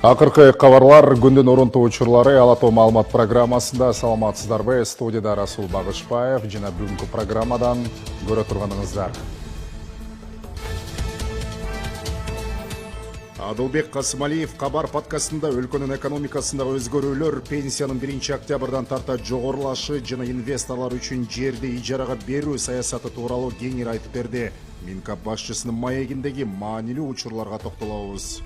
Акыркы кабарлар күндүн орунтуу учурлары Ала Тоо маалымат программасында саламатсыздарбы. Студияда Расул Багышбаев жана бүгүнкү программадан көрө турганыңыздар. Адылбек Касымалиев Кабар подкастында өлкөнүн экономикасындагы өзгөрүүлөр, пенсиянын 1 октябрдан тарта жогорулашы жана инвесторлор үчүн жерди ижарага берүү саясаты тууралуу кеңири айтып берди. Минкап башчысынын маегиндеги маанилүү учурларга токтолобуз.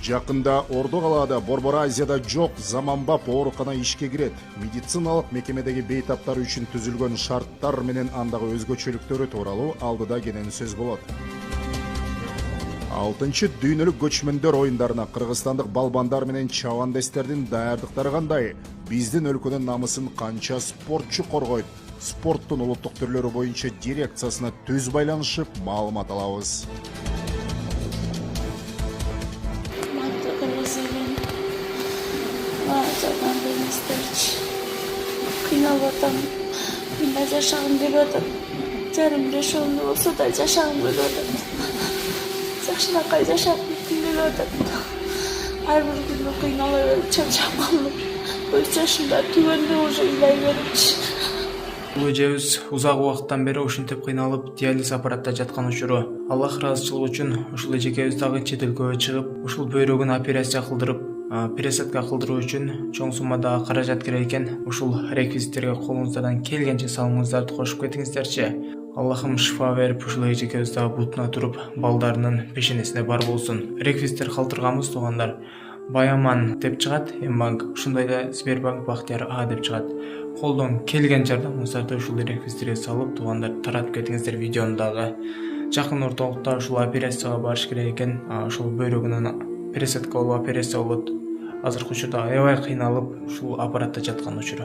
Жакында Ордо калаада Борбор Азияда жок заманбап оорукана ишке кирет. Медициналык мекемедеги бейтаптар үчүн түзүлгөн шарттар менен андагы өзгөчөлүктөрү тууралуу алдыда кенен сөз болот. 6-чы дүйнөлүк көчмөндөр оюндарына кыргызстандык балбандар менен чабандестердин даярдыктары кандай? Биздин өлкөнүн намысын канча спортчу коргойт? Спорттун улуттук түрлөрү боюнча дирекциясына түз байланышып маалымат алабыз. Кыйналып мен жашагым келип атат. Жарым решенный болсо да жашагым келип атат. Жакшынакай жашагым келип атат. Ар бир күнү кыйналып чарчагам. Өз жашымда түбөндө уже ыйлай берипчи. Бул эжебиз узак убакыттан бери ушинтип кыйналып диализ аппаратта жаткан учуру. Аллах ыраазычылыгы үчүн ушул эжекебиз дагы чет өлкөгө чыгып, ушул бөйрөгүн операция кылдырып, пересадка кылдыруу үчүн чоң суммада каражат керек экен. Ушул реквизиттерге колуңуздардан келгенче салымыңыздарды кошуп кетиңиздерчи. Аллахым шифа берип, ушул эжекебиз дагы бутуна туруп, балдарынын пешенесине бар болсун. Реквизиттер калтырганбыз туугандар. Баяман деп чыгат, Мбанк, ушундай эле Сбербанк Бактияр А деп чыгат. Колдон келген жардамыңыздарды ушул реквизиттерге салып, туугандар таратып кетиңиздер видеону дагы. Жакын ортолукта ушул операцияга барыш керек экен. Ушул бөйрөгүнөн пересадка болуп операция болот. Азыркы учурда аябай кыйналып ушул аппаратта жаткан учуру.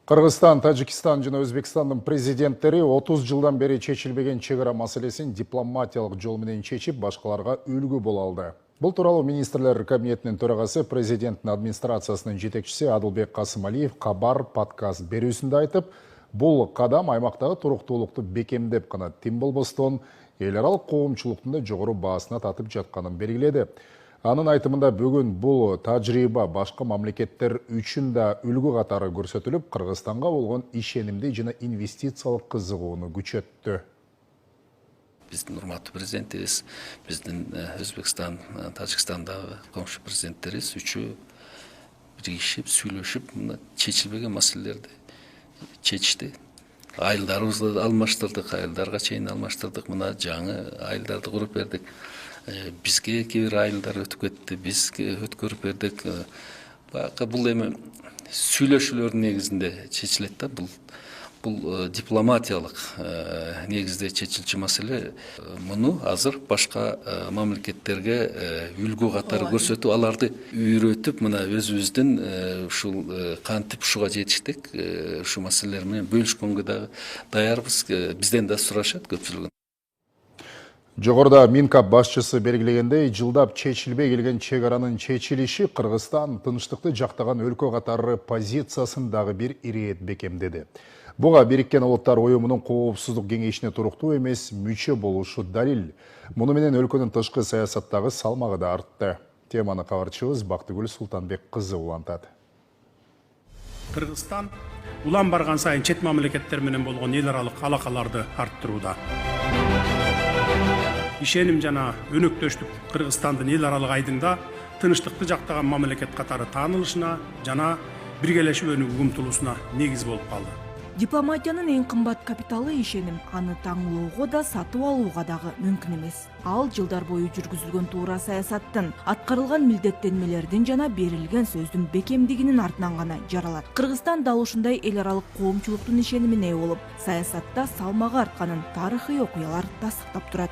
Кыргызстан, Тажикстан жана Өзбекстандын президенттери 30 жылдан бери чечилбеген чек ара маселесин дипломатиялык жол менен чечип, башкаларга үлгү боло алды. Бул тууралуу министрлер кабинетинин төрагасы, президенттин администрациясынын жетекчиси Адылбек Касымалиев Кабар подкаст берүүсүндө айтып, бул кадам аймактагы туруктуулукту бекемдеп гана тим болбостон эл аралык коомчулуктун да жогору баасына татып жатканын белгиледи. Анын айтымында бүгүн бул тажрыйба башка мамлекеттер үчүн да үлгү катары көрсөтүлүп, Кыргызстанга болгон ишенимди жана инвестициялык кызыгууну күчөттү. Биздин урматтуу президентибиз, биздин Өзбекстан, Тажикстандагы комшу президенттерибиз үчөө биригишип, сүйлөшүп, чечилбеген маселелерди чечти. Айылдарыбызды алмаштырдык, айылдарга чейин алмаштырдык, мына жаңы айылдарды куруп бердик. Бизге кээ бир айылдар өтүп кетти, бизге өткөрүп бердик. Бул эми сүйлөшүүлөрдүн негизинде чечилет да, бул дипломатиялык негизде чечилчү маселе. Муну азыр башка мамлекеттерге үлгү катары көрсөтүп, аларды үйрөтүп, мына өзүбүздүн ушул кантип ушуга жетиштик, ушу маселелер менен бөлүшкөнгө дагы даярбыз. Бизден да сурашат көпчүлүгүн. Жогоруда Минкап башчысы белгилегендей, жылдап чечилбей келген чек аранын чечилиши Кыргызстан тынчтыкты жактаган өлкө катары позициясын дагы бир ирет бекемдеди. Буга Бириккен Улуттар уюмунун коопсуздук кеңешине туруктуу эмес мүчө болушу далил. Муну менен өлкөнүн тышкы саясаттагы салмагы да артты. Теманы кабарчыбыз Бактыгүл Султанбек кызы улантат. Кыргызстан улам барган сайын чет мамлекеттер менен болгон эл аралык алакаларды арттырууда. Ишеним жана өнөктөштүк Кыргызстандын эл аралык айдыңда тынчтыкты жактаган мамлекет катары таанылышына жана биргелешип өнүгүүгө умтулуусуна негиз болуп калды. Дипломатиянын эң кымбат капиталы ишеним. Аны таңлоого да сатып алууга дагы мүмкүн эмес. Ал жылдар бою жүргүзүлгөн туура саясаттын, аткарылган милдеттенмелердин жана берилген сөздүн бекемдигинин артынан гана жаралат. Кыргызстан дал ушундай эл аралык коомчулуктун ишенимине ээ болуп, саясатта салмагы артканын тарыхый окуялар тастыктап турат.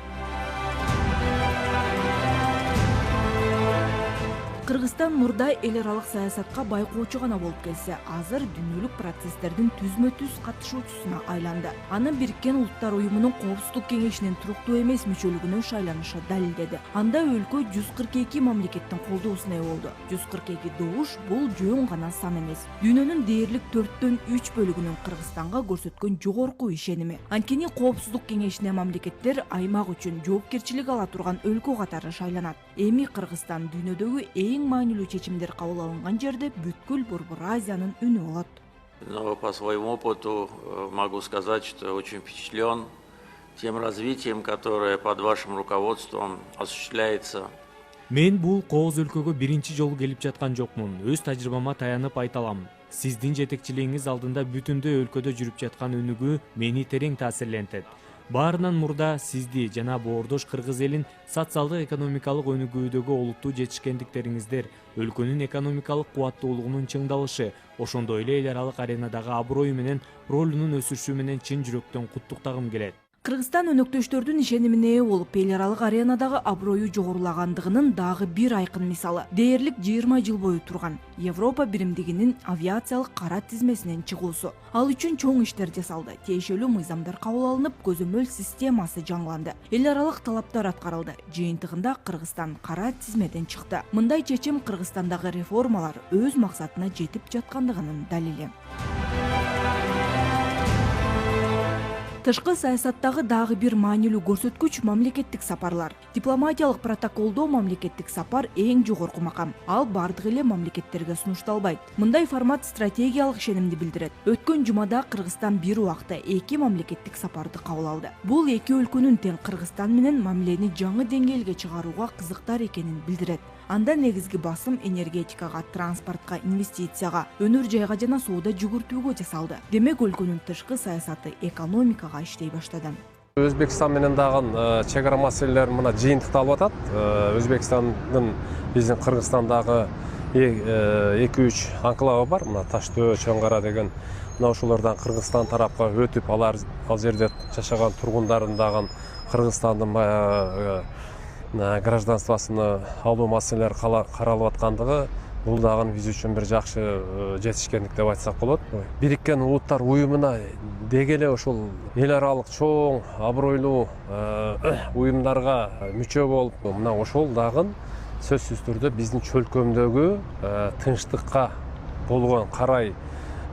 Кыргызстан мурда эл аралык саясатка байкоочу гана болуп келсе, азыр дүйнөлүк процесстердин түзмө-түз катышуучусуна айланды. Аны Бириккен Улуттар Уюмунун Коопсуздук Кеңешинин туруктуу эмес мүчөлүгүнө шайланышы далилдеди. Анда өлкө 142 мамлекеттин колдоосуна ээ болду. 142 добуш бул жөн гана сан эмес. Дүйнөнүн дээрлик 4/3 бөлүгүнүн Кыргызстанга көрсөткөн жогорку ишеними. Анткени Коопсуздук Кеңешине мамлекеттер аймак үчүн жоопкерчилик ала турган өлкө катары шайланат. Эми Кыргызстан дүйнөдөгү эң маанилүү чечимдер кабыл алынган жерде бүткүл Борбор Азиянын үнү болот. Но по своему опыту могу сказать, что очень впечатлен тем развитием, которое под вашим руководством осуществляется. Мен бул кооз өлкөгө биринчи жолу келип жаткан жокмун. Өз тажрыйбама таянып айта алам. Сиздин жетекчилигиңиз алдында бүтүндөй өлкөдө жүрүп жаткан өнүгүү мени терең таасирлентет. Баарынан мурда сизди жана боордош кыргыз элин социалдык экономикалык өнүгүүдөгү олуттуу жетишкендиктериңиздер, өлкөнүн экономикалык кубаттуулугунун чыңдалышы, ошондой эле эл аралык аренадагы аброю менен ролунун өсүшү менен чын жүрөктөн куттуктагым келет. Кыргызстан өнөктөштөрдүн ишенимине ээ болуп, эл аралык аренадагы аброю жогорулагандыгынын дагы бир айкын мисалы. Дээрлик 20 жыл бою турган Европа биримдигинин авиациялык кара тизмесинен чыгуусу. Ал үчүн чоң иштер жасалды. Тиешелүү мыйзамдар кабыл алынып, көзөмөл системасы жаңыланды. Эл аралык талаптар аткарылды. Жыйынтыгында Кыргызстан кара тизмеден чыкты. Мындай чечим Кыргызстандагы реформалар өз максатына жетип жаткандыгынын далили. Тышкы саясаттагы дагы бир маанилүү көрсөткүч мамлекеттик сапарлар. Дипломатиялык протоколдо мамлекеттик сапар эң жогорку макам. Ал бардык эле мамлекеттерге сунушталбайт. Мындай формат стратегиялык ишенимди билдирет. Өткөн жумада Кыргызстан бир убакта 2 мамлекеттик сапарды кабыл алды. Бул эки өлкөнүн тең Кыргызстан менен мамилени жаңы деңгээлге чыгарууга кызыктар экенин билдирет. Анда негизги басым энергетикага, транспортко, инвестицияга, өнөр жайга жана соода жүгүртүүгө жасалды. Демек өлкөнүн тышкы саясаты экономикага иштей баштады. Өзбекстан менен дагы чек ара маселелер мына жыйынтыкталып атат. Өзбекстандын биздин Кыргызстандагы 2-3 анклавы бар. Мына Таштөө, Чоңгара деген мына ошолордон Кыргызстан тарапка өтүп, ал жерде жашаган тургундарын дагы Кыргызстандын гражданствосын алуу маселелери каралып аткандыгы бул дагы биз үчүн бир жакшы жетишкендик деп айтсак болот. Бириккен Улуттар Уюмуна деги эле ошол эл аралык чоң абройлуу уюмдарга мүчө болуп, мына ошол дагы сөзсүз түрдө биздин чөлкөмдөгү тынчтыкка болгон карай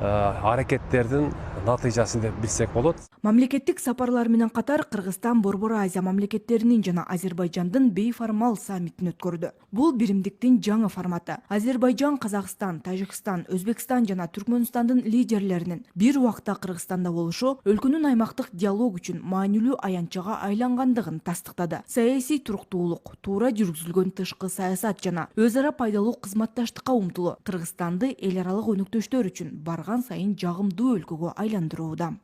аракеттердин натыйжасы деп билсек болот. Мамлекеттик сапарлар менен катар Кыргызстан Борбор Азия мамлекеттеринин жана Азербайжандын бейформал саммитин өткөрдү. Бул биримдиктин жаңы форматы. Азербайжан, Казакстан, Тажикстан, Өзбекстан жана Түркмөнстандын лидерлеринин бир убакта Кыргызстанда болушу өлкөнүн аймактык диалог үчүн маанилүү аянтчага айлангандыгын тастыктады. Саясий туруктуулук, туура жүргүзүлгөн тышкы саясат жана өз ара пайдалуу кызматташтыкка умтулуу Кыргызстанды эл аралык өнөктөштөр үчүн барган сайын жагымдуу өлкөгө айландырууда.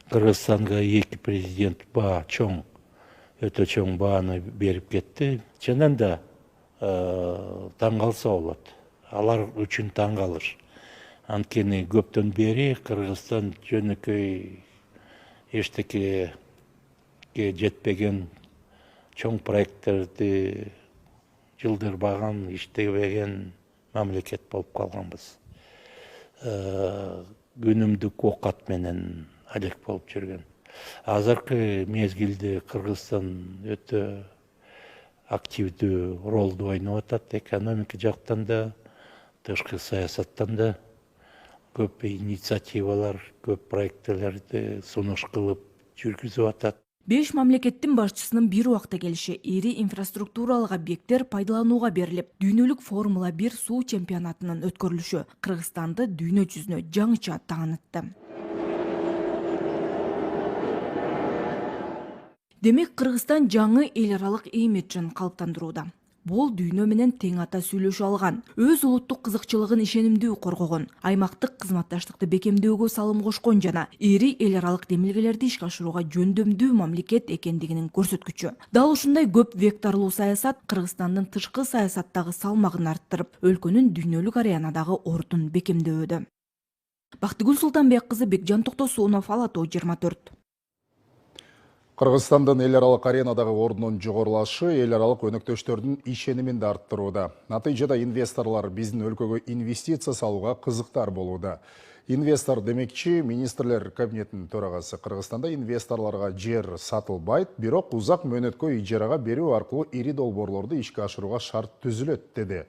Кыргызстанга эки президент өтө чоң бааны берип кетти. Чынында да таң калса болот. Алар үчүн таң калыш. Анткени көптөн бери Кыргызстан жөнөкөй эчтекеге жетпеген чоң проекттерди жылдырбаган, иштебеген мамлекет болуп калганбыз. Күнүмдүк оокат менен алек болуп жүргөн. Азыркы мезгилде Кыргызстан өтө активдүү ролду ойноп атат. Экономика жактан да, тышкы саясаттан да көп инициативалар, көп проекттелерди сунуш кылып жүргүзүп атат. 5 мамлекеттин башчысынын бир убакта келиши ири инфраструктуралык объекттер пайдаланууга берилип, дүйнөлүк Формула 1 суу чемпионатынын өткөрүлүшү Кыргызстанды дүйнө жүзүнө жаңыча таанытты. Демек Кыргызстан жаңы эл аралык имиджин калыптандырууда. Бул дүйнө менен тең ата сүйлөшө алган, өз улуттук кызыкчылыгын ишенимдүү коргогон, аймактык кызматташтыкты бекемдөөгө салым кошкон жана ири эл аралык демилгелерди ишке ашырууга жөндөмдүү мамлекет экендигинин көрсөткүчү. Дал ушундай көп векторлуу саясат Кыргызстандын тышкы саясаттагы салмагын арттырып, өлкөнүн дүйнөлүк аренадагы ордун бекемдөөдө. Бактыгүл Султанбек кызы, Бекжан Токтосунов, Ала Тоо 24. Кыргызстандын эл аралык аренадагы ордунун жогорулашы эл аралык өнөктөштөрдүн ишенимин да арттырууда. Натыйжада инвесторлор биздин өлкөгө инвестиция салууга кызыктар болууда. Инвестор демекчи, министрлер кабинетинин төрагасы Кыргызстанда инвесторлорго жер сатылбайт, бирок узак мөөнөткө ижарага берүү аркылуу ири долбоорлорду ишке ашырууга шарт түзүлөт деди.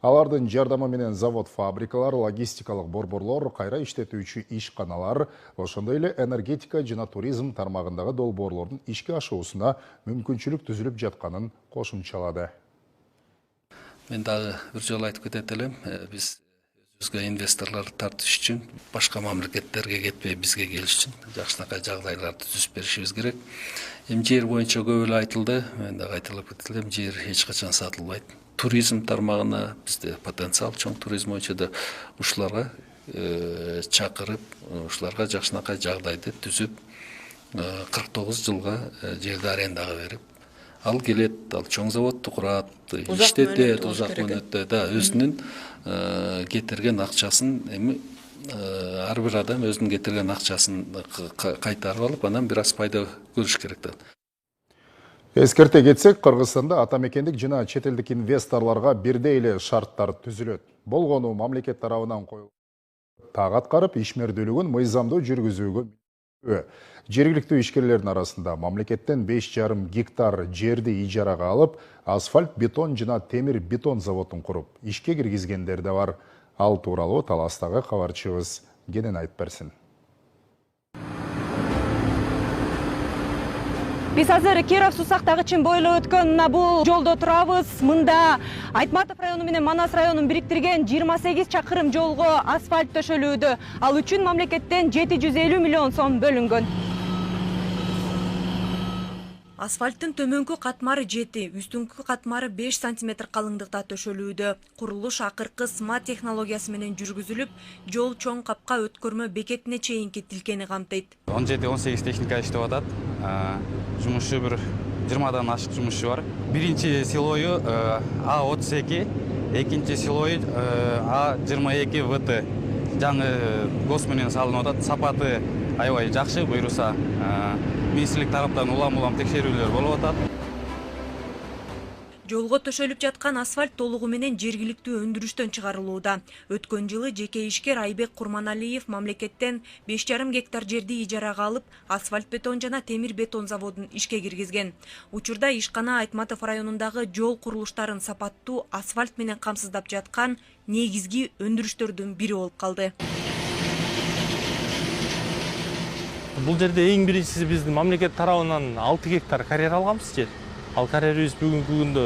Алардын жардамы менен завод, фабрикалар, логистикалык борборлор, кайра иштетүүчү ишканалар, ошондой эле энергетика жана туризм тармагындагы долбоорлордун ишке ашуусуна мүмкүнчүлүк түзүлүп жатканын кошумчалады. Мен дагы бир жолу айтып кетет элем, биз өзгө инвесторлорду тартыш үчүн башка мамлекеттерге кетпей бизге келиш үчүн жакшынакай жагдайларды түзүп беришибиз керек. Эми жер боюнча көп эле айтылды, мен дагы айтылып кетелим, жер эч качан сатылбайт. Туризм тармагына бизде потенциал чоң, туризм боюнча да ушуларга чакырып, ушуларга жакшынакай жагдайды түзүп, 49 жылга жерди арендага берип, ал келет, ал чоң заводду курат, иштетет, узак мөөнөттө да өзүнүн кетирген акчасын эми ар бир адам өзүнүн кетирген акчасын кайтарып алып, анан бир аз пайда көрүш керек да. Эскерте кетсек, Кыргызстанда атамекендик жана чет элдик инвесторлорго бирдей эле шарттар түзүлөт. Болгону мамлекет тарабынан коюлган так аткарып, ишмердүүлүгүн мыйзамдуу жүргүзүүгө жергиликтүү ишкерлердин арасында мамлекеттен 5,5 гектар жерди ижарага алып, асфальт, бетон жана темир бетон заводун куруп, ишке киргизгендер да бар. Ал тууралуу Таластагы кабарчыбыз кенен айтып берсин. Биз азыр Киров Сусак тагычын бойлоп өткөн бул жолдо турабыз. Мында Айтматов району менен Манас районун бириктирген 28 чакырым жолго асфальт төшөлүүдө. Ал үчүн мамлекеттен 750 миллион сом бөлүнгөн. Асфальттын төмөнкү катмары 7, үстүңкү катмары 5 см калыңдыкта төшөлүүдө. Курулуш акыркы смат технологиясы менен жүргүзүлүп, жол чоң капка өткөрмө бекетине чейинки тилкени камтыйт. 17-18 техника иштеп атат. Жумушчу бир 20дан ашык жумушчу бар. Биринчи силою А32, экинчи силою А22 ВТ. Жаңы гос менен салынып атат. Сапаты аябай жакшы, буйруса министрлик тараптан улам текшерүүлөр болуп атат. Жолго төшөлүп жаткан асфальт толугу менен жергиликтүү өндүрүштөн чыгарылууда. Өткөн жылы жеке ишкер Айбек Курманалиев мамлекеттен 5,5 гектар жерди ижарага алып, асфальт бетон жана темир бетон заводун ишке киргизген. Учурда ишкана Айтматов районундагы жол курулуштарын сапаттуу асфальт менен камсыздап жаткан негизги өндүрүштөрдүн бири болуп калды. Бул жерде эң биринчиси биздин мамлекет тарабынан 6 гектар карьер алганбыз жер. Ал карьерибиз бүгүнкү күндө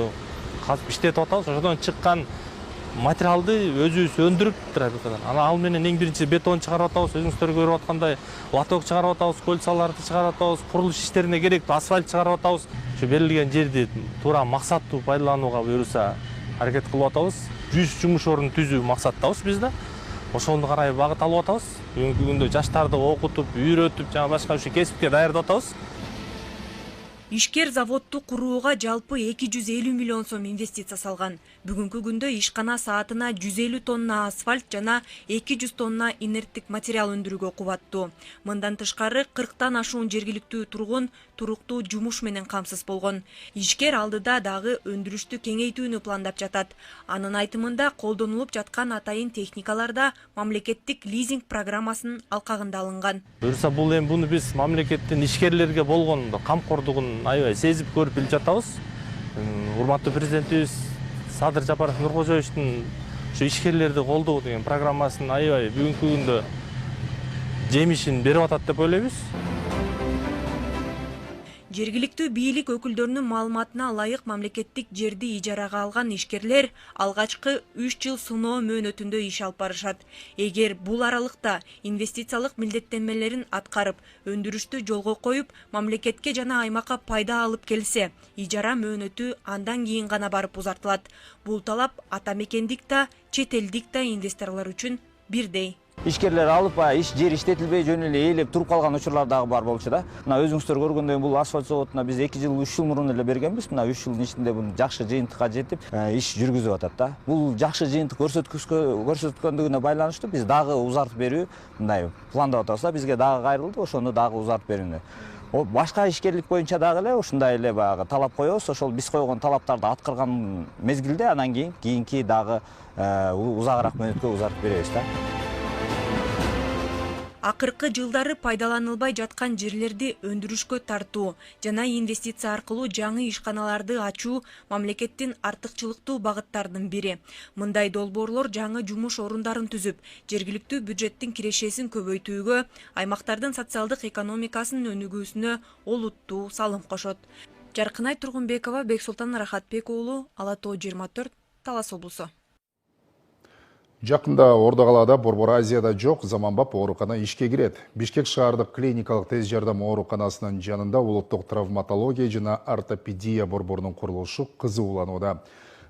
казып иштетип атабыз. Ошодон чыккан материалды өзүбүз өндүрүп турабыз. Ана ал менен эң биринчи бетон чыгарып атабыз, өзүңүздөр көрүп аткандай лоток чыгарып атабыз, кольцаларды чыгарып атабыз, курулуш иштерине керектүү асфальт чыгарып атабыз. Ошо берилген жерди туура максаттуу пайдаланууга буюрса аракет кылып атабыз. 100 жумуш орун түзүү максаттабыз биз да. Ошону карай багыт алып атабыз. Бүгүнкү күндө жаштарды окутуп, үйрөтүп, жана башка кесипке даярдап атабыз. Ишкер заводду курууга жалпы 250 миллион сом инвестиция салган. Бүгүнкү күндө ишкана саатына 150 тонна асфальт жана 200 тонна инерттик материал өндүрүүгө кубаттуу. Мындан тышкары 40тан ашуун жергиликтүү тургун туруктуу жумуш менен камсыз болгон. Ишкер алдыда дагы өндүрүштү кеңейтүүнү пландап жатат. Анын айтымында колдонулуп жаткан атайын техникаларда мамлекеттик лизинг программасынын алкагында алынган. Буюрса бул эми буну биз мамлекеттин ишкерлерге болгон камкордугун аябай сезип көрүп билип жатабыз. Урматтуу президентибиз Садыр Жапаров Нуркожоевичтин ушу ишкерлерди колдоо деген программасын аябай бүгүнкү күндө жемишин берип атат деп ойлойбуз. Жергиликтүү бийлик өкүлдөрүнүн маалыматына ылайык мамлекеттик жерди ижарага алган ишкерлер алгачкы 3 жыл сыноо мөөнөтүндө иш алып барышат. Эгер бул аралыкта инвестициялык милдеттенмелерин аткарып, өндүрүштү жолго коюп, мамлекетке жана аймакка пайда алып келсе, ижара мөөнөтү андан кийин гана барып узартылат. Бул талап атамекендик да, чет элдик да инвесторлор үчүн бирдей. Ишкерлер алып жер иштетилбей жөн эле ээлеп туруп калган учурлар дагы бар болчу да. Мына өзүңүздөр көргөндөй бул асфальт заводуна биз 2 жыл 3 жыл мурун эле бергенбиз. Мына 3 жылдын ичинде бул жакшы жыйынтыкка жетип иш жүргүзүп атат да. Бул жакшы жыйынтык көрсөткөндүгүнө байланыштуу биз дагы узартып берүү мындай пландап атабыз да. Бизге дагы кайрылды, ошону дагы узартып берүүнү. Башка ишкерлик боюнча дагы эле ушундай эле баягы талап коебуз. Ошол биз койгон талаптарды аткарган мезгилде анан кийинки дагы узагыраак мөөнөткө узартып беребиз да. Акыркы жылдары пайдаланылбай жаткан жерлерди өндүрүшкө тартуу жана инвестиция аркылуу жаңы ишканаларды ачуу мамлекеттин артыкчылыктуу багыттарынын бири. Мындай долбоорлор жаңы жумуш орундарын түзүп, жергиликтүү бюджеттин кирешесин көбөйтүүгө, аймактардын социалдык экономикасынын өнүгүүсүнө олуттуу салым кошот. Жаркынай Тургунбекова, Бексултан Рахатбек уулу, Ала Тоо 24, Талас облусу. Жакында Ордо калаада Борбор Азияда жок заманбап оорукана ишке кирет. Бишкек шаардык клиникалык тез жардам ооруканасынын жанында улуттук травматология жана ортопедия борборунун курулушу кызууланууда.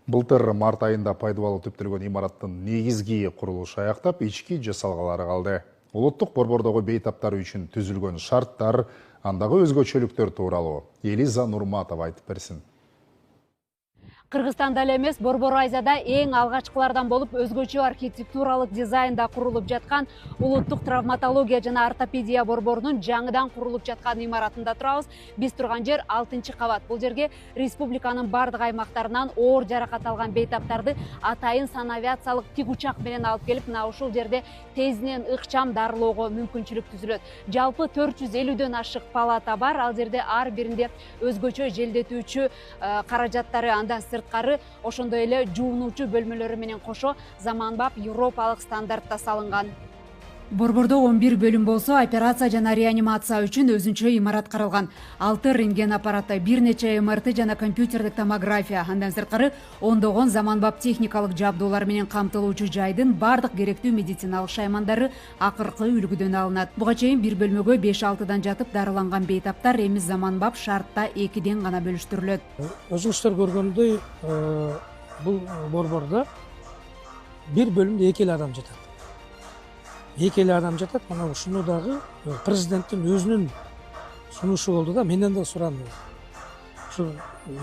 Былтыр март айында пайда болуп түптөлгөн имараттын негизги курулушу аяктап, ички жасалгалары калды. Улуттук борбордогу бейтаптар үчүн түзүлгөн шарттар, андагы өзгөчөлүктөр тууралуу Элиза Нурматова айтып берсин. Кыргызстанда эле эмес, Борбор Азияда эң алгачкылардан болуп өзгөчө архитектуралык дизайнда курулуп жаткан улуттук травматология жана ортопедия борборунун жаңыдан курулуп жаткан имаратында турабыз. Биз турган жер 6-кабат. Бул жерге республиканын бардык аймактарынан оор жаракат алган бейтаптарды атайын санавиациялык тик учак менен алып келип, мына ушул жерде тезинен ыкчам дарылоого мүмкүнчүлүк түзүлөт. Жалпы 450дөн ашык палата бар. Ал жерде ар биринде өзгөчө желдетүүчү каражаттары, андан сырткары ошондой эле жуунуучу бөлмөлөрү менен кошо заманбап европалык стандартта салынган. Борбордо 11 бөлүм болсо, операция жана реанимация үчүн өзүнчө имарат каралган. 6 рентген аппараты, бир нече МРТ жана компьютердик томография, андан сырткары ондогон заманбап техникалык жабдуулар менен камтылуучу жайдын бардык керектүү медициналык шаймандары акыркы үлгүдөн алынат. Буга чейин бир бөлмөгө 5-6 жатып дарыланган бейтаптар эми заманбап шартта 2 гана бөлүштүрүлөт. Өзүңүздөр көргөндөй, бул борбордо бир бөлүмдө 2 адам жатат. 2 адам жатат. Мына ушуну дагы президенттин өзүнүн сунушу болду да, менден да суранды. Ушу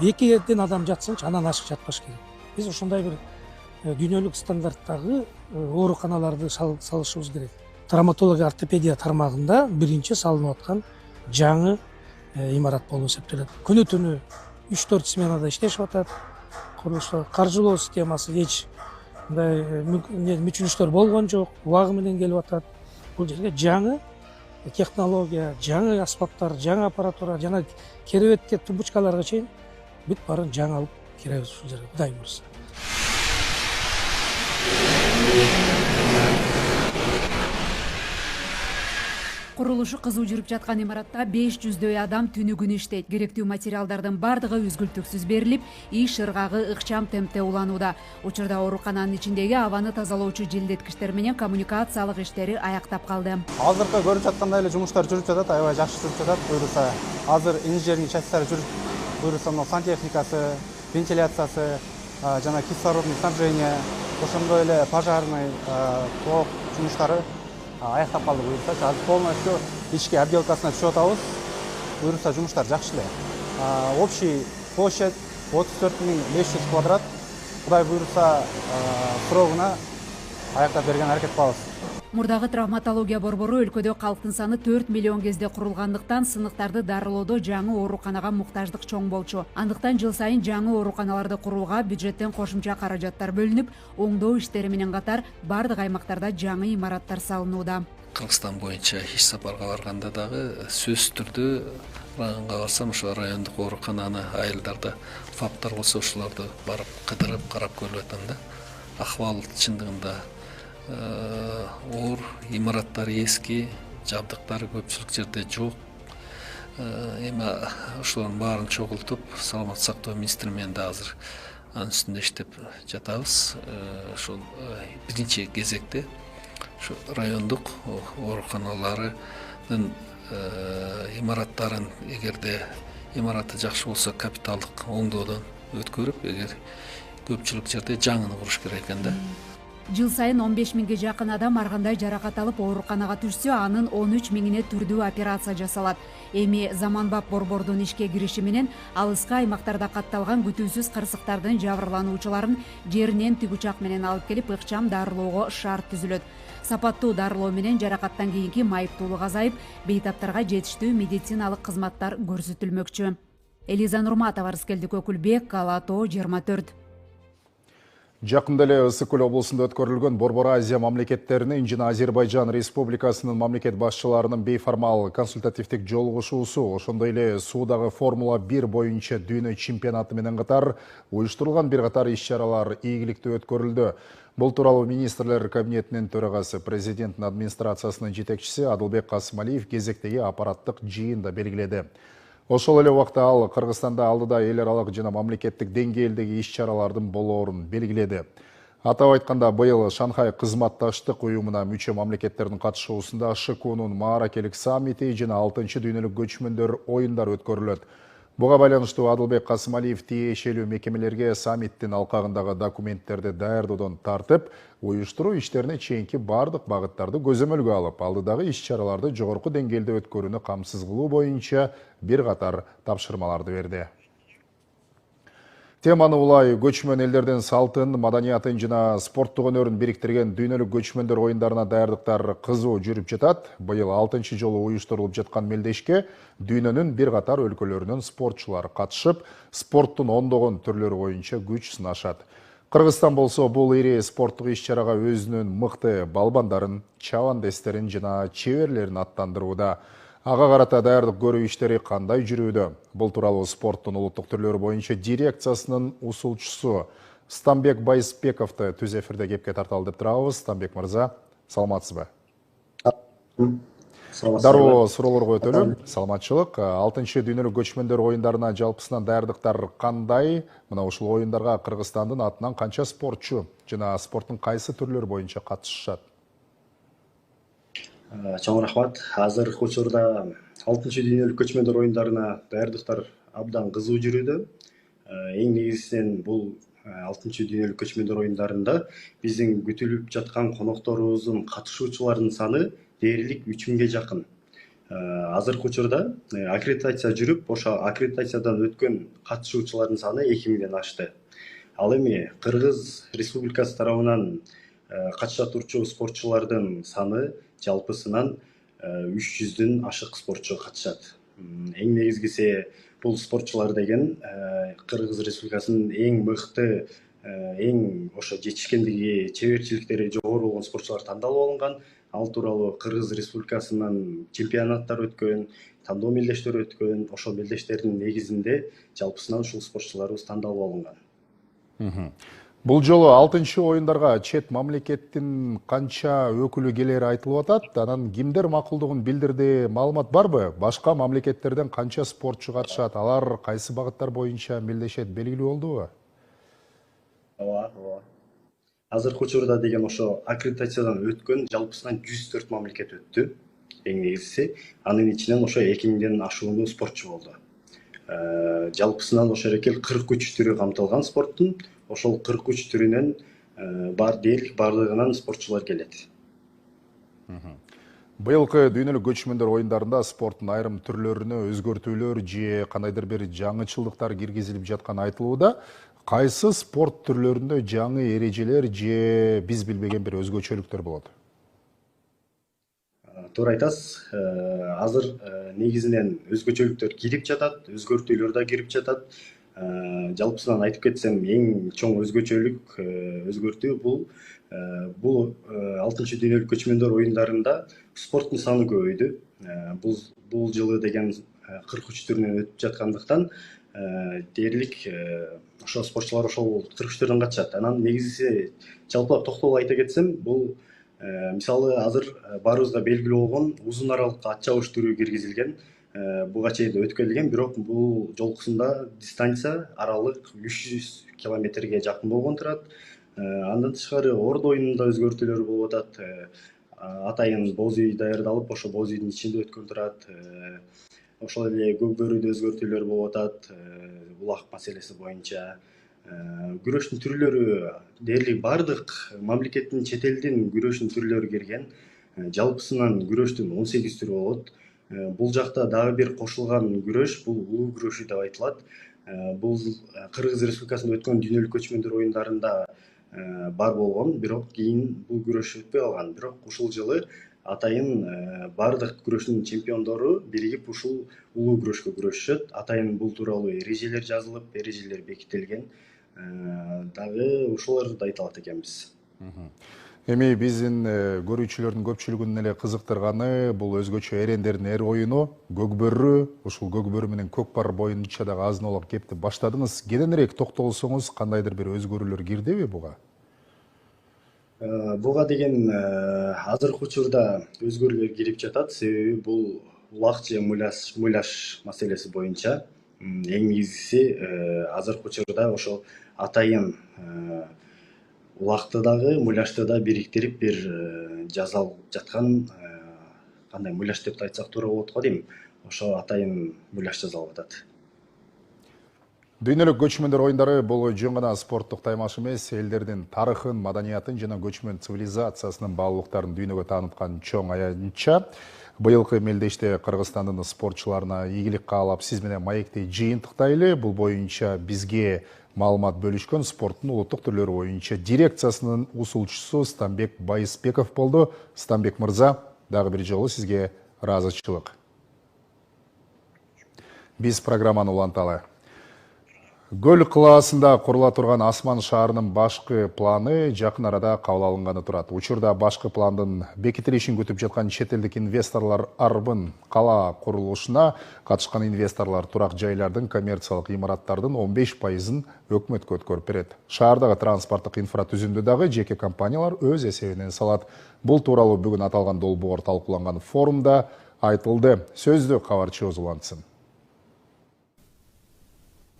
2 адам жатсынчы, анан ашык жатпаш керек. Биз ошондой бир дүйнөлүк стандарттагы ооруканаларды салышыбыз керек. Травматология ортопедия тармагында биринчи салынып аткан жаңы имарат болуп эсептелет. Күнү түнү 3-4 сменада иштешип атат. Курулушта каржылоо системасы эч мүчүлүштөр болгон жок, убагы менен келип атат. Бул жерге жаңы технология, жаңы аспаптар, жаңы аппаратура жана керебетке тумбучкаларга чейин бүт баарын жаңы алып киребиз ушул жерге, Кудай буйрса. Курулушу кызуу жүрүп жаткан имаратта 500дөй адам түнү-күнү иштейт. Керектүү материалдардын бардыгы үзгүлтүксүз берилип, иш ыргагы ыкчам темпте уланууда. Учурда оорукананын ичиндеги абаны тазалоочу желдеткичтер менен коммуникациялык иштери аяктап калды. Азыркы көрүп жаткандай эле жумуштар жүрүп жатат, аябай жакшы жүрүп жатат. Буюрса, азыр инженерный частьтары жүрүп, буюрса, сантехникасы, вентиляциясы, жана кислородный снабжение, ошондой эле пожарный, тоок жумуштары аяктап калды. Буюрса, азыр полностью ички отделкасына түшүп атабыз. Буюрса, жумуштар жакшы эле. Общий площадь 34.500 квадрат. Кудай буюрса, срогуна аяктап берген аракет кылабыз. Мурдагы травматология борбору өлкөдө калктын саны 4 миллион кезде курулгандыктан сыныктарды дарылоодо жаңы ооруканага муктаждык чоң болчу. Андыктан жыл сайын жаңы ооруканаларды курууга бюджеттен кошумча каражаттар бөлүнүп, оңдоо иштери менен катар бардык аймактарда жаңы имараттар салынууда. Кыргызстан боюнча иш сапарга барганда дагы сөзсүз түрдө районго барсам, ошо райондук оорукананы айылдарда фаптар болсо ошолорду барып кыдырып карап көрүп атам да. Акыбал чындыгында оор, имараттары эски, жабдыктары көпчүлүк жерде жок. Эми ошолордун баарын чогултуп, саламаттык сактоо министри менен да азыр анын үстүндө иштеп жатабыз. Ошол биринчи кезекте ошо райондук ооруканалардын имараттарын, эгерде имараты жакшы болсо, капиталдык оңдоодон өткөрүп, эгер көпчүлүк жерде жаңыны куруш керек экен да. Жыл сайын 15 миңге жакын адам ар кандай жаракат алып ооруканага түшсө, анын 13 миңине түрдүү операция жасалат. Эми заманбап борбордун ишке кириши менен алыскы аймактарда катталган күтүүсүз кырсыктардын жабырлануучуларын жеринен тик учак менен алып келип ыкчам дарылоого шарт түзүлөт. Сапаттуу дарылоо менен жаракаттан кийинки майыптуулук азайып, бейтаптарга жетиштүү медициналык кызматтар көрсөтүлмөкчү. Элиза Нурматова, Рыскелдик Өкүлбек, Алато 24. Жакында эле Ысык Көл облусунда өткөрүлгөн Борбор Азия мамлекеттеринин жана Азербайжан Республикасынын мамлекет башчыларынын бейформал консультативдик жолугушуусу, ошондой эле суудагы Формула 1 боюнча дүйнө чемпионаты менен катар уюштурулган бир катар иш-чаралар ийгиликтүү өткөрүлдү. Бул тууралуу министрлер кабинетинин төрагасы, президенттин администрациясынын жетекчиси Адылбек Касымалиев кезектеги аппараттык жыйында белгиледи. Ошол эле убакта ал Кыргызстанда алдыда эл аралык жана мамлекеттик деңгээлдеги иш-чаралардын болоорун белгиледи. Атап айтканда, быйыл Шанхай кызматташтык уюмуна мүчө мамлекеттердин катышуусунда ШКУнун мааракелик саммити жана 6-чы дүйнөлүк көчмөндөр оюндары өткөрүлөт. Буга байланыштуу Адылбек Касымалиев тиешелүү мекемелерге саммиттин алкагындагы документтерди даярдоодон тартып, уюштуруу иштерине чейинки бардык багыттарды көзөмөлгө алып, алдыдагы иш-чараларды жогорку деңгээлде өткөрүүнү камсыз кылуу боюнча бир катар тапшырмаларды берди. Теманы улай көчмөн элдердин салтын, маданиятын жана спорттук өнөрүн бириктирген дүйнөлүк көчмөндөр оюндарына даярдыктар кызуу жүрүп жатат. Быйыл 6-чы жолу уюштурулуп жаткан мелдешке дүйнөнүн бир катар өлкөлөрүнүн спортчулары катышып, спорттун ондогон түрлөрү боюнча күч сынашат. Кыргызстан болсо бул ири спорттук иш-чарага өзүнүн мыкты балбандарын, чабандестерин жана чеберлерин аттандырууда. Ага карата даярдык көрүү иштери кандай жүрүүдө? Бул тууралуу спорттун улуттук түрлөрү боюнча дирекциясынын усулчусу Стамбек Байспековду түз эфирде кепке тарталы деп турабыз. Стамбек мырза, саламатсызбы? Дароо суроолорго өтөлүм. Саламатчылык. 6-чы дүйнөлүк көчмөндөр оюндарына жалпысынан даярдыктар кандай? Мына ушул оюндарга Кыргызстандын атынан канча спортчу жана спорттун кайсы түрлөрү боюнча катышышат? Чоң рахмат. Азыркы учурда 6-чы дүйнөлүк көчмөндөр оюндарына даярдыктар абдан кызуу жүрүүдө. Эң негизинен бул 6-чы дүйнөлүк көчмөндөр оюндарында биздин күтүлүп жаткан конокторубуздун, катышуучулардын саны дээрлик 3000ге жакын. Азыркы учурда аккредитация жүрүп, ошо аккредитациядан өткөн катышуучулардын саны 2000ден ашты. Ал эми Кыргыз Республикасы тарабынан катыша турчу спортчулардын саны жалпысынан 300дөн ашык спортчу катышат. Эң негизгиси бул спортчулар деген Кыргыз Республикасынын эң мыкты, эң ошо жетишкендиги, чеберчиликтери жогору болгон спортчулар тандалып алынган. Ал тууралуу Кыргыз Республикасынын чемпионаттар өткөн, тандоо мелдештери өткөн, ошол мелдештердин негизинде жалпысынан ушул спортчуларыбыз тандалып алынган. Бул жолу 6-чы оюндарга чет мамлекеттин канча өкүлү келери айтылып атат. Анан кимдер макулдугун билдирди? Маалымат барбы? Башка мамлекеттерден канча спортчу катышат? Алар кайсы багыттар боюнча мелдешет, белгилүү болдубу? Ооба. Азыркы учурда деген ошо аккредитациядан өткөн жалпысынан 104 мамлекет өттү. Эң негизгиси анын ичинен ошо 2000ден ашуунуу спортчу болду. Жалпысынан ошо эркел 43 түрү камтылган спорттун. Ошол 43 түрүнөн дээрлик бардыгынан спортчулар келет. Быйылкы дүйнөлүк көчмөндөр оюндарында спорттун айрым түрлөрүнө өзгөртүүлөр же кандайдыр бир жаңычылдыктар киргизилип жатканы айтылууда. Кайсы спорт түрлөрүндө жаңы эрежелер же биз билбеген бир өзгөчөлүктөр болот? Туура айтасыз. Азыр негизинен өзгөчөлүктөр кирип жатат, өзгөртүүлөр да кирип жатат. Жалпысынан айтып кетсем, эң чоң өзгөчөлүк, өзгөртүү бул 6-чы дүйнөлүк көчмөндөр оюндарында спорттун саны көбөйдү. Бул жылы деген 43 түрүнөн өтүп жаткандыктан дээрлик ошо спортчулар ошол 43 түрдөн катышат. Анан негизгиси жалпылап токтолуп айта кетсем, бул мисалы азыр баарыбызга белгилүү болгон узун аралыкка ат чабыш түрү киргизилген. Буга чейин өткөрүлгөн, бирок бул жолкусунда дистанция аралык 300 километрге жакын болгон турат. Андан тышкары ордо оюнунда өзгөртүүлөр болуп атат. Атайын боз үй даярдалып, ошо боз үйдүн ичинде өткөн турат. Ошол эле көк бөрүдө өзгөртүүлөр болуп атат. Булак маселеси боюнча күрөштүн түрлөрү дээрлик бардык мамлекеттин, чет элдин күрөштүн түрлөрү кирген. Жалпысынан күрөштүн 18 түрү болот. Бул жакта дагы бир кошулган күрөш, бул улуу күрөшү деп айтылат. Бул Кыргыз Республикасында өткөн дүйнөлүк көчмөндөр оюндарында бар болгон, бирок кийин бул күрөш өтпөй калган. Бирок ушул жылы атайын бардык күрөштүн чемпиондору биригип ушул улуу күрөшкө күрөшүшөт. Атайын бул тууралуу эрежелер жазылып, эрежелер бекитилген. Дагы ушуларды айталат экенбиз. Эми биздин көрүүчүлөрдүн көпчүлүгүн эле кызыктырганы бул өзгөчө эрендердин эр оюну көкбөрү. Ушул көкбөрү менен көкпар боюнча дагы азын-аулак кепти баштадыңыз. Кененирээк токтолсоңуз, кандайдыр бир өзгөрүүлөр кирдиби буга? Буга деген азыркы учурда өзгөрүүлөр кирип жатат. Себеби бул улак же муляж маселеси боюнча эң негизгиси азыркы учурда ошо атайын улакты дагы муляжды да бириктирип бир жасалып жаткан, кандай муляж деп айтсак туура болот го дейм. Ошо атайын муляж жасалып атат. Дүйнөлүк көчмөндөр оюндары бул жөн гана спорттук таймаш эмес, элдердин тарыхын, маданиятын жана көчмөн цивилизациясынын баалуулуктарын дүйнөгө тааныткан чоң аянтча. Быйылкы мелдеште Кыргызстандын спортчуларына ийгилик каалап, сиз менен маектей жыйынтыктайлы. Бул боюнча бизге маалымат бөлүшкөн спорттун улуттук түрлөрү боюнча дирекциясынын усулчусу Станбек Байысбеков болду. Станбек мырза, дагы бир жолу сизге ыраазычылык. Биз программаны уланталы. Гөл кылаасында курула турган Асман шаарынын башкы планы жакын арада кабыл алынганы турат. Учурда башкы пландын бекитилишин күтүп жаткан чет элдик инвесторлор арбын. Кала курулушуна катышкан инвесторлор турак жайлардын, коммерциялык имараттардын 15%-ын өкмөткө өткөрүп берет. Шаардагы транспорттук инфратүзүмдү дагы жеке компаниялар өз эсебинен салат. Бул тууралуу бүгүн аталган долбоор талкууланган форумда айтылды. Сөздү кабарчыбыз улантсын.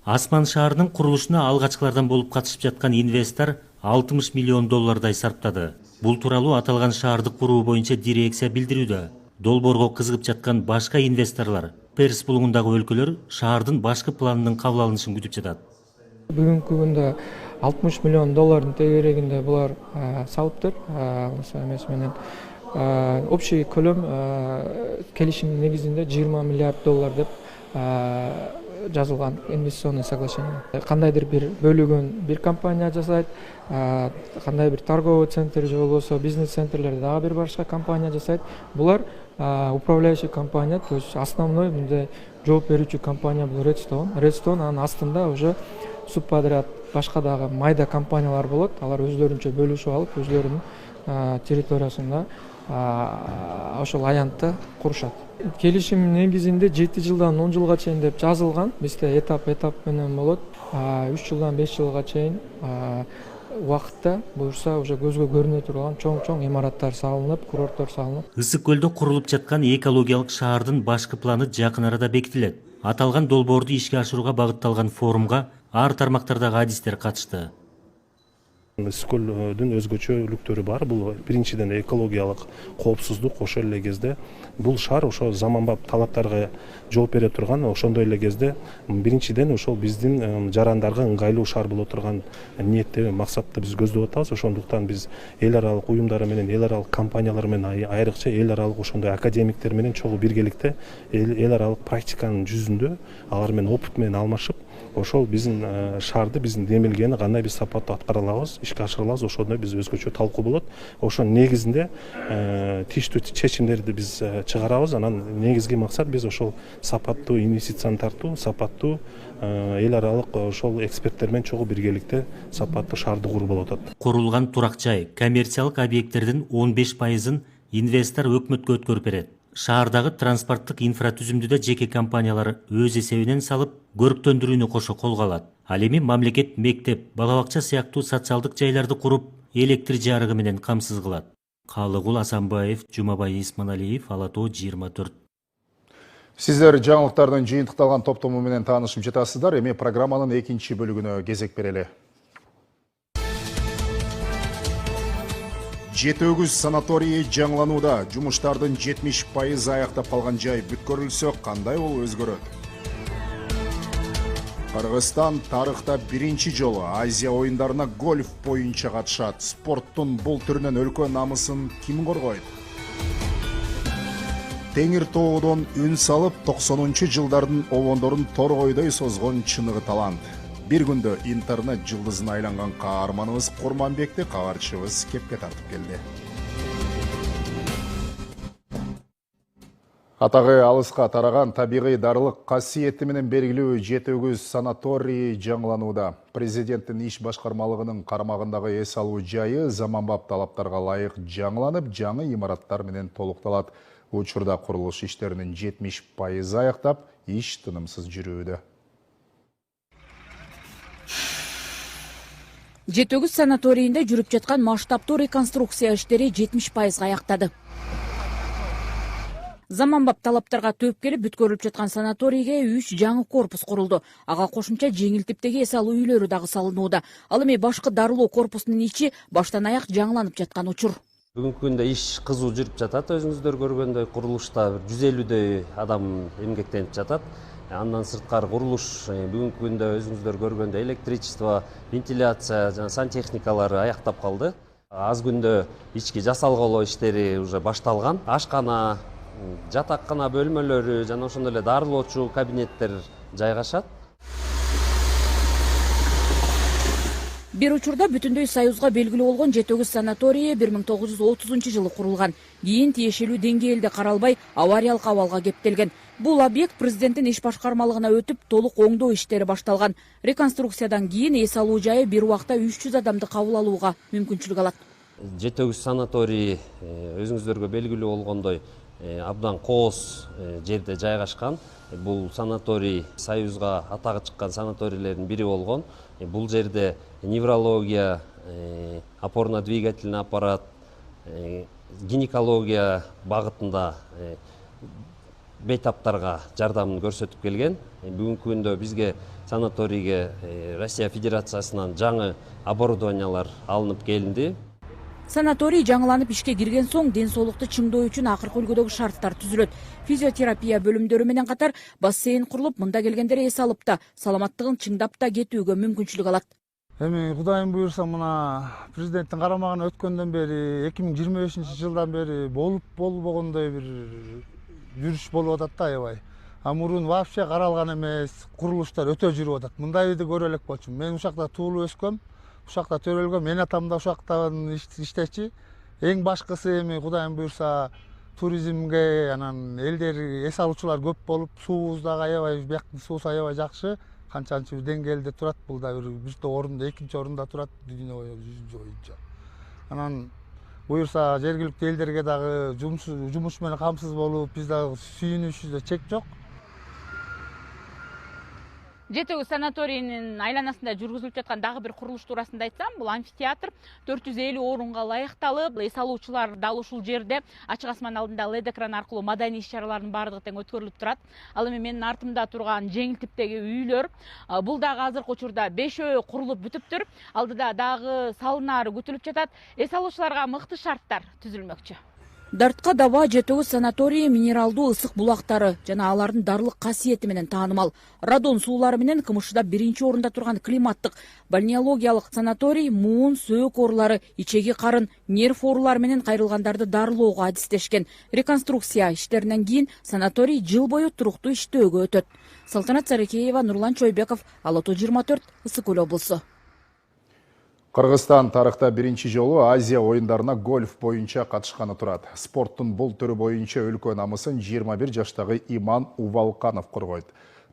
Асман шаарынын курулушуна алгачкылардан болуп катышып жаткан инвестор $60 миллион сарптады. Бул тууралуу аталган шаарды куруу боюнча дирекция билдирүүдө. Долбоорго кызыгып жаткан башка инвесторлор, Перс булугундагы өлкөлөр шаардын башкы планынын кабыл алынышын күтүп жатат. Бүгүнкү күндө $60 миллион тегерегинде булар салыптыр. Эмес менен общий көлөм келишим негизинде $20 миллиард деп жазылган инвестиционный соглашение. Кандайдыр бир бөлүгүн бир компания жасайт, кандай бир торговый центр же болбосо бизнес-центрлерди дагы бир башка компания жасайт. Булар управляющий компания, то есть основной мындай жооп берүүчү компания бул Redstone. Redstone анын астында уже субподряд башка дагы майда компаниялар болот. Алар өздөрүнчө бөлүшүп алып, өзлөрүнүн территориясында ошол аянтты курушат. Келишим негизинде 7 жылдан 10 жылга чейин деп жазылган. Бизде этап менен болот. 3 жылдан 5 жылга чейин убакытта буюрса уже көзгө көрүнө турган чоң имараттар салынып, курорттор салынып. Ысык көлдө курулуп жаткан экологиялык шаардын башкы планы жакын арада бекитилет. Аталган долбоорду ишке ашырууга багытталган форумга ар тармактардагы адистер катышты. Ысык көлдүн өзгөчөлүктөрү бар. Бул биринчиден экологиялык коопсуздук, ошол эле кезде бул шаар ошо заманбап талаптарга жооп бере турган, ошондой эле кезде биринчиден ошол биздин жарандарга ыңгайлуу шаар боло турган ниетте, максатты биз көздөп атабыз. Ошондуктан биз эл аралык уюмдар менен, эл аралык компаниялар менен, айрыкча эл аралык ошондой академиктер менен чогуу биргеликте эл аралык практиканын жүзүндө алар менен опыт менен алмашып, ошол биздин шаарды биздин демилгени кандай биз сапаттуу аткара алабыз, ишке ашыра алабыз, ошондо биз өзгөчө талкуу болот. Ошонун негизинде тийиштүү чечимдерди биз чыгарабыз. Анан негизги максат биз ошол сапаттуу инвестицияны тартуу, сапаттуу эл аралык ошол эксперттер менен чогуу биргеликте сапаттуу шаарды куруу болуп атат. Курулган турак жай, коммерциялык объекттердин 15%-ын инвестор өкмөткө өткөрүп берет. Шаардагы транспорттук инфратүзүмдү да жеке компаниялар өз эсебинен салып, көрктөндүрүүнү кошо колго алат. Ал эми мамлекет мектеп, бала бакча сыяктуу социалдык жайларды куруп, электр жарыгы менен камсыз кылат. Калыгул Асанбаев, Жумабай Исманалиев, Ала Тоо 24. Сиздер жаңылыктардын жыйынтыкталган топтому менен таанышып жатасыздар. Эми программанын экинчи бөлүгүнө кезек берели. Жетөгүз санаторийи жаңыланууда. Жумуштардын 70% аяктап калган жай бүткөрүлсө, кандай ол өзгөрөт? Кыргызстан тарыхта биринчи жолу Азия оюндарына гольф боюнча катышат. Спорттун бул түрүнөн өлкө намысын ким коргойт? Теңир тоодон үн салып 90-жылдардын обондорун торгойдой созгон чыныгы талант. Бир күндө интернет жылдызына айланган каарманыбыз Курманбекти кабарчыбыз кепке тартып келди. Атагы алыска тараган табигый дарылык касиети менен белгилүү Жетөгүз санаторийи жаңыланууда. Президенттин иш башкармалыгынын карамагындагы эс алуу жайы заманбап талаптарга ылайык жаңыланып, жаңы имараттар менен толукталат. Учурда курулуш иштеринин 70% аяктап, иш тынымсыз жүрүүдө. Жетөгүз санаторийинде жүрүп жаткан масштабтуу реконструкция иштери 70% аяктады. Заманбап талаптарга төп келип бүткөрүлүп жаткан санаторийге 3 жаңы корпус курулду. Ага кошумча жеңил типтеги эс алуу үйлөрү дагы салынууда. Ал эми башкы дарылоо корпусунун ичи баштан аяк жаңыланып жаткан учур. Бүгүнкү күндө иш кызуу жүрүп жатат. Өзүңүздөр көргөндөй курулушта 150дөй адам эмгектенип жатат. Андан сырткары курулуш бүгүнкү күндө өзүңүздөр көргөндөй электричество, вентиляция жана сантехникалары аяктап калды. Аз күндө ички жасалгылоо иштери уже башталган. Ашкана, жатаккана бөлмөлөрү жана ошондой эле дарылоочу кабинеттер жайгашат. Бир учурда бүтүндөй союзга белгилүү болгон Жетөгүз санаторийи 1930 жылы курулган. Кийин тиешелүү деңгээлде каралбай авариялык абалга кептелген. Бул объект президенттин иш башкармалыгына өтүп, толук оңдоо иштери башталган. Реконструкциядан кийин эс алуу жайы бир убакта 300 адамды кабыл алууга мүмкүнчүлүк алат. Жетөгүз санаторийи өзүңүздөргө белгилүү болгондой абдан кооз жерде жайгашкан. Бул санаторий союзга атагы чыккан санаторийлердин бири болгон. Бул жерде неврология, опорно-двигательный аппарат, гинекология багытында бейтаптарга жардамын көрсөтүп келген. Бүгүнкү күндө бизге санаторийге Россия Федерациясынан жаңы оборудованиялар алынып келинди. Санаторий жаңыланып ишке кирген соң ден соолукту чыңдоо үчүн акыркы үлгүдөгү шарттар түзүлөт. Физиотерапия бөлүмдөрү менен катар бассейн курулуп, мында келгендер эс алып да, саламаттыгын чыңдап да кетүүгө мүмкүнчүлүк алат. Эми Кудайым буюрса мына президенттин карамагына өткөндөн бери 2025-жылдан бери болбогондой бир жүрүш болуп атат да аябай. Мурун вообще каралган эмес, курулуштар өтө жүрүп атат. Мындайды көрө элек болчумун. Мен ушакта туулуп өскөм, ушакта төрөлгөм, менин атам да ушактан иштечи. Эң башкысы эми Кудайым буюрса туризмге анан элдер эс алуучулар көп болуп, суубуз дагы аябай, бияктын суусу аябай жакшы. Канчанчы деңгээлде турат, бул да бир орунда, экинчи орунда турат дүйнө боюнча. Анан буюрса жергиликтүү элдерге дагы жумуш менен камсыз болуп, биз дагы сүйүнүшүбүздө чек жок. Жетөгүз санаторийинин айланасында жүргүзүлүп жаткан дагы бир курулуш туурасында айтсам, бул амфитеатр 450 орунга ылайыкталып, эс алуучулар дал ушул жерде ачык асман алдында LED экран аркылуу маданий иш-чаралардын баардыгы тең өткөрүлүп турат. Ал эми менин артымда турган жеңил типтеги үйлөр, бул дагы азыркы учурда 5 курулуп бүтүптүр. Алдыда дагы салынаары күтүлүп жатат. Эс алуучуларга мыкты шарттар түзүлмөкчү. Дартка даба Жетөгүз санаторийи минералдуу ысык булактары жана алардын дарылык касиети менен таанымал. Радон суулары менен кымышыда биринчи орунда турган климаттык бальнеологиялык санаторий муун, сөөк оорулары, ичеги карын, нерв оорулары менен кайрылгандарды дарылоого адистешкен. Реконструкция иштеринен кийин санаторий жыл бою туруктуу иштөөгө өтөт. Салтанат Сарыкеева, Нурлан Чойбеков, Ала Тоо 24, Ысык Көл облусу. Кыргызстан тарыхта биринчи жолу Азия оюндарына гольф боюнча катышканы турат. Спорттун бул түрү боюнча өлкө намысын 21 жаштагы Иман Увалканов коргойт.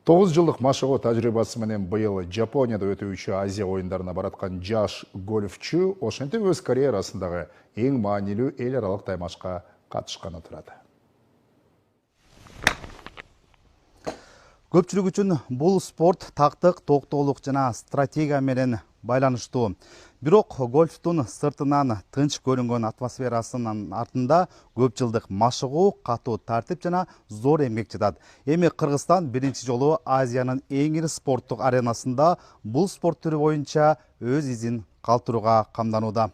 9 жылдык машыгуу тажрыйбасы менен быйыл Жапонияда өтүүчү Азия оюндарына бараткан жаш гольфчу ошентип өз карьерасындагы эң маанилүү эл аралык таймашка катышканы турат. Көпчүлүк үчүн бул спорт тактык, токтоолук жана стратегия менен байланыштуу. Бирок гольфтун сыртынан тынч көрүнгөн атмосферасынын артында көп жылдык машыгуу, катуу тартип жана зор эмгек жатат. Эми Кыргызстан биринчи жолу Азиянын эң ири спорттук аренасында бул спорт түрү боюнча өз изин калтырууга камданууда.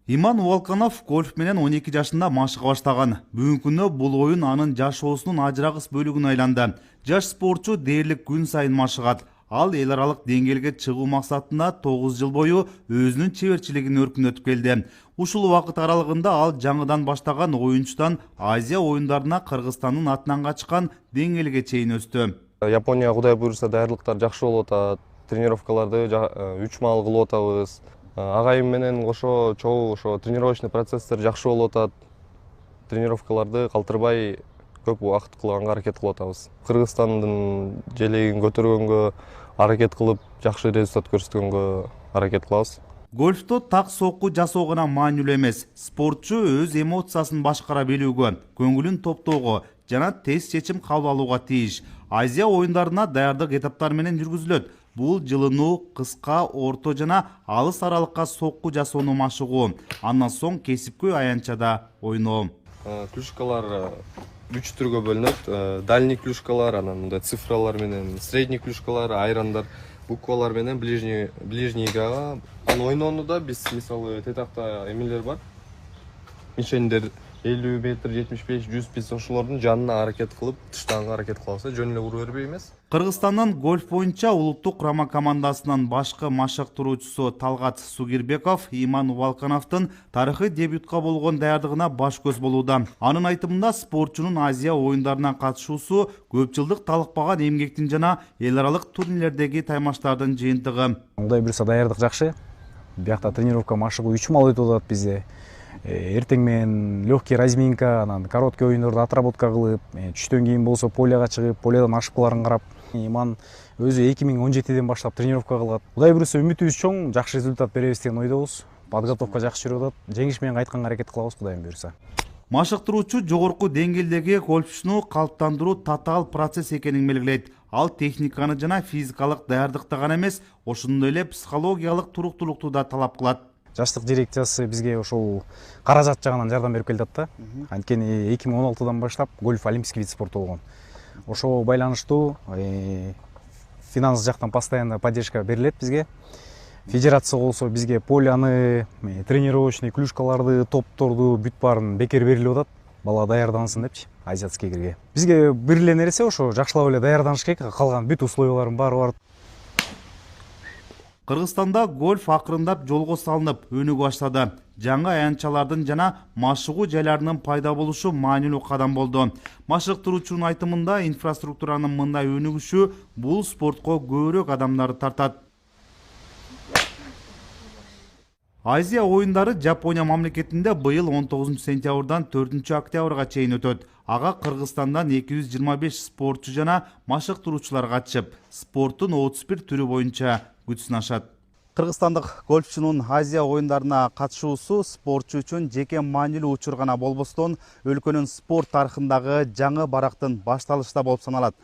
Иман Увалканов гольф менен 12 жашында машыга баштаган. Бүгүнкү күндө бул оюн анын жашоосунун ажырагыс бөлүгүнө айланды. Жаш спортчу дээрлик күн сайын машыгат. Ал эл аралык деңгээлге чыгуу максатында 9 жыл бою өзүнүн чеберчилигин өркүндөтүп келди. Ушул убакыт аралыгында ал жаңыдан баштаган оюнчудан Азия оюндарына Кыргызстандын атынан качкан деңгээлге чейин өстү. Япония Кудай буюрса даярдыктар жакшы болуп атат. тренировкаларды 3 маал кылып атабыз. Агайым менен кошо чогуу ошо тренировочный процесстер жакшы болуп атат. Тренировкаларды калтырбай көп убакыт кылганга аракет кылып атабыз. Кыргызстандын желегин көтөргөнгө аракет кылып, жакшы результат көрсөткөнгө аракет кылабыз. Гольфто так сокку жасоо гана маанилүү эмес. Спортчу өз эмоциясын башкара билүүгө, көңүлүн топтоого жана тез чечим кабыл алууга тийиш. Азия оюндарына даярдык этаптар менен жүргүзүлөт. Бул жылынуу, кыска, орто жана алыс аралыкка сокку жасоону машыгуу. Андан соң кесипкөй аянтчада ойноо. Клюшкалар 3 түргө бөлүнөт. Дальний клюшкалар, анан мындай цифралар менен, средний клюшкалар, айрандар, буквалар менен ближний играга. Ойноону да биз мисалы тетакта эмелер бар. Мишендер 50 метр, 75, 100 биз ошолордун жанына аракет кылып, тыштаганга аракет кылабыз, жөн эле уруу бербей эмес. Кыргызстандын гольф боюнча улуттук курама командасынын башкы машыктыруучусу Талгат Сугирбеков Иман Волкановдун тарыхый дебютка болгон даярдыгына баш көз болууда. Анын айтымында спортчунун Азия оюндарына катышуусу көп жылдык талыкпаган эмгектин жана эл аралык турнирлердеги таймаштардын жыйынтыгы. Кудай буйрса даярдык жакшы. Биякта тренировка машыгуу 3 маал өтүп атат бизде. Эртең менен легкий разминка, анан короткий оюндарды отработка кылып, түштөн кийин болсо поляга чыгып, полядан ашыпкаларын карап, Иман өзү 2017ден баштап тренировка кылат. Кудай буйрса үмүтүбүз чоң, жакшы результат беребиз деген ойдобуз. Подготовка жакшы жүрүп атат. Жеңиш менен кайтканга аракет кылабыз, Кудайым буйрса. Машыктыруучу жогорку деңгээлдеги гольфчуну калыптандыруу татаал процесс экенин белгилейт. Ал техниканы жана физикалык даярдыкты гана эмес, ошондой эле психологиялык туруктуулукту да талап кылат. Жаштык дирекциясы бизге ошол каражат жагынан жардам берип келатат да. Анткени 2016дан баштап гольф олимпийский вид спорту болгон. Ошого байланыштуу финанс жактан постоянно поддержка берилет бизге. Федерация болсо бизге поляны, тренировочный клюшкаларды, топторду бүт баарын бекер берилип атат. Бала даярдансын депчи, азиатский игрге. Бизге бир эле нерсе ошо жакшылап эле даярданыш керек, калган бүт условияларын баары бар. Кыргызстанда гольф акырындап жолго салынып, өнүгө баштады. Жаңы аянтчалардын жана машыгуу жайларынын пайда болушу маанилүү кадам болду. Машыктыруучунун айтымында инфраструктуранын мындай өнүгүшү бул спортко көбүрөөк адамдарды тартат. Азия оюндары Жапония мамлекетинде быйыл 19 сентябрдан 4 октябрга чейин өтөт. Ага Кыргызстандан 225 спортчу жана машыктыруучулар катышып, спорттун 31 түрү боюнча күч сынашат. Кыргызстандык гольфчунун Азия оюндарына катышуусу спортчу үчүн жеке маанилүү учур гана болбостон, өлкөнүн спорт тарыхындагы жаңы барактын башталышы да болуп саналат.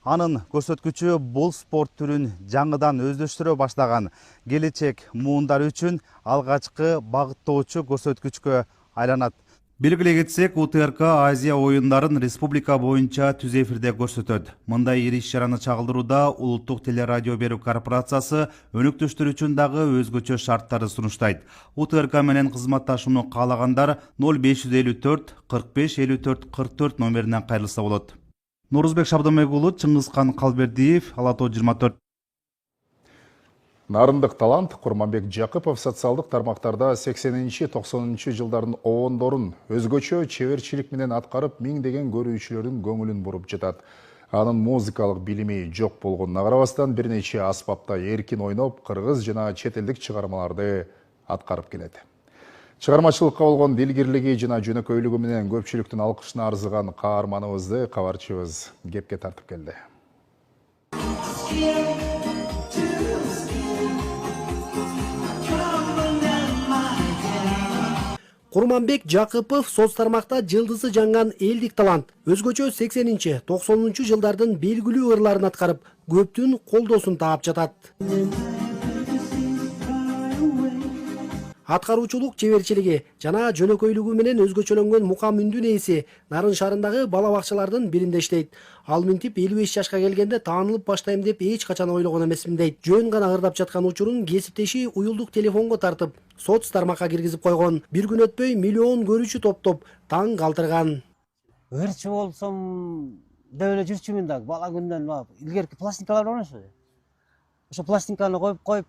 Анын көрсөткүчү бул спорт түрүн жаңыдан өздөштүрө баштаган келечек муундар үчүн алгачкы багыттоочу көрсөткүчкө айланат. Белгилей кетсек, УТРК Азия оюндарын республика боюнча түз эфирде көрсөтөт. Мындай ири иш-чараны чагылдырууда Улуттук телерадио берүү корпорациясы өнөктөштөр үчүн дагы өзгөчө шарттарды сунуштайт. УТРК менен кызматташууну каалагандар 0554 45 54 44 номерине кайрылса болот. Нурузбек Шабдамек уулу, Чыңгызкан Калбердиев, Ала Тоо 24. Нарындык талант Курманбек Жакыпов социалдык тармактарда 80-90 жылдардын обондорун өзгөчө чеберчилик менен аткарып, миңдеген көрүүчүлөрдүн көңүлүн буруп жатат. Анын музыкалык билими жок болгонуна карабастан бир нече аспапта эркин ойноп, кыргыз жана чет элдик чыгармаларды аткарып келет. Чыгармачылыкка болгон дилгирлиги жана жөнөкөйлүгү менен көпчүлүктүн алкышына арзыган каарманыбызды кабарчыбыз кепке тартып келди. Курманбек Жакыпов соц тармакта жылдызы жаңган элдик талант. Өзгөчө 80-90 жылдардын белгилүү ырларын аткарып, көптүн колдоосун таап жатат. Аткаруучулук чеберчилиги жана жөнөкөйлүгү менен өзгөчөлөнгөн мукам үндүн ээси Нарын шаарындагы бала бакчалардын биринде иштейт. Ал минтип 55 жашка келгенде таанылып баштайм деп эч качан ойлогон эмесмин дейт. Жөн гана ырдап жаткан учурун кесиптеши уюлдук телефонго тартып, соц тармакка киргизип койгон. Бир күн өтпөй миллион көрүүчү топтоп таң калтырган. Ырчы болсом деп эле жүрчүмүн да, бала күндөн илгерки пластинкалар бар эмеспи? Ошо пластинканы коюп,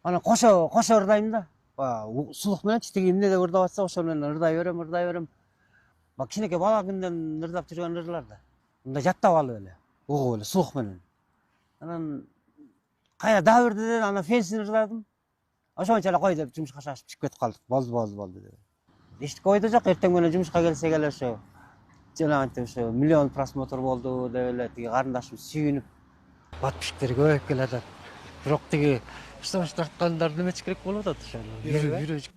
ана кошо ырдайм да. Сулук менен тиги эмне деп ырдап атса, ошо менен ырдай берем. Кичинекей бала күндөн ырдап жүргөн ырлар да. Мындай жаттап алып эле, угуп эле сулук менен. Анан кайра дагы бирден ана фенсин ырдадым. Ошончо эле кой деп жумушка шашып чыгып кетип калдык. Болду деп. Эчтеке ойдо жок, эртең менен жумушка келсек эле ошо жанагынтип ошо миллион просмотр болду деп эле тиги карындашым сүйүнүп подписчиктер көбөйүп келатат. Бирок тиги баштаткандар немечи керек болуп атат ошо.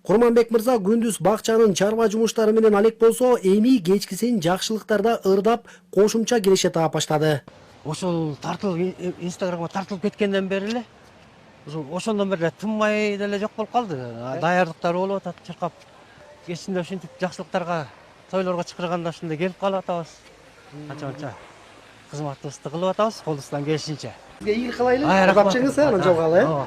Курманбек мырза күндүз бакчанын чарба жумуштары менен алек болсо, эми кечкисин жакшылыктарда ырдап кошумча киреше таап баштады. Ошол тартылып Инстаграмга тартылып кеткенден бери эле ошондон бери тынмай деле жок болуп калды. Даярдыктар болуп атат, чыркап. Кечинде ушинтип жакшылыктарга, тойлорго чакырганда ушундай келип калып атабыз. Канча кызматыбызды кылып атабыз, колубуздан келишинче. Сизге ийгилик каалайлы. Бакчаңыз анан жолгалы,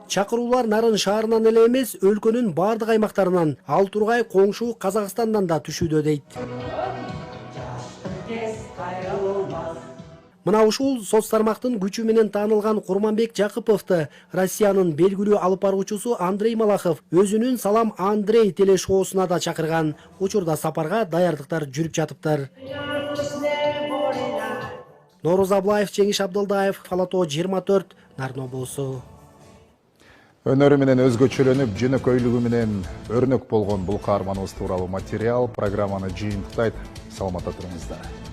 Чакыруулар Нарын шаарынан эле эмес, өлкөнүн бардык аймактарынан, ал тургай коңшу Казакстандан да түшүүдө дейт. Мына ушул соц тармактын күчү менен таанылган Курманбек Жакыповду Россиянын белгилүү алып баруучусу Андрей Малахов өзүнүн Салам Андрей телешоусуна да чакырган. Учурда сапарга даярдыктар жүрүп жатыптыр. Норуз Аблаев, Жеңиш Абдылдаев, Фалато 24, Нарын облусу. Өнөрү менен өзгөчөлөнүп, жөнөкөйлүгү менен өрнөк болгон бул каарманыбыз тууралуу материал программаны жыйынтыктайт. Саламатта туруңуздар.